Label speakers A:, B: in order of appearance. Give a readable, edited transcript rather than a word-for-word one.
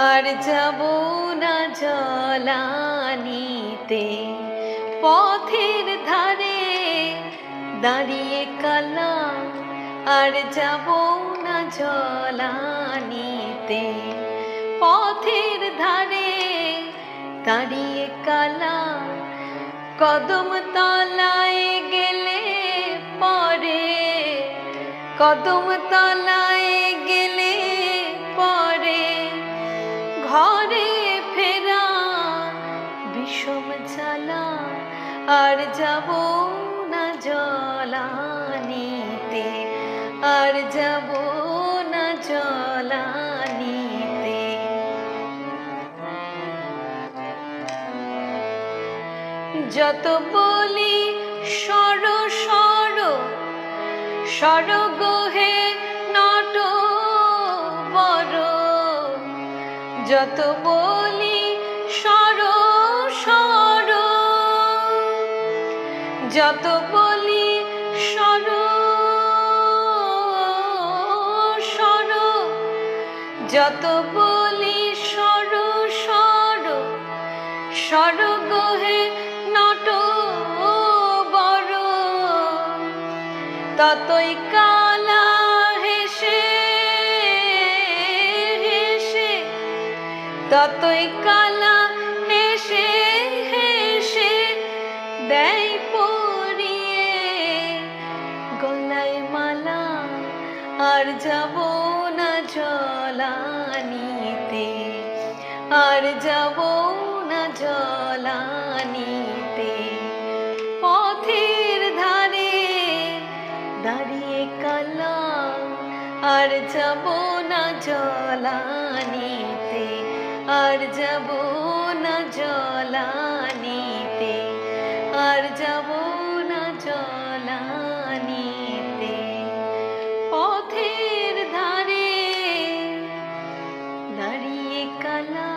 A: আর যাব না জলানিতে, পথের ধারে দাঁড়িয়ে কালা। আর যাব না জলানিতে, পথের ধারে দাঁড়িয়ে কালা। কদম তলায় গেলে পরে, কদম তলায় গেলে পরে ঘরে ফেরা বিষম জ্বালা। আর যাব না জলানিতে, আর যাব না জলানিতে। যত বলি সর সর, সর গো হে নট বর। যত বলি সর সর, যত বলি সর সর, যত বলি সর সর, সর গো হে নট বর। ততই কালা হেসে হেসে, ততই কালা হেসে হেসে দেয় পরিয়ে গলায় মালা। আর যাব না জলানিতে, আর যাব না জলানিতে। পথের ধারে দাঁড়িয়ে কালা। আর যাব না জলানিতে, আর যাব না জলানিতে, আর যাব না জলানিতে। পথের ধারে দাঁড়িয়ে কালা।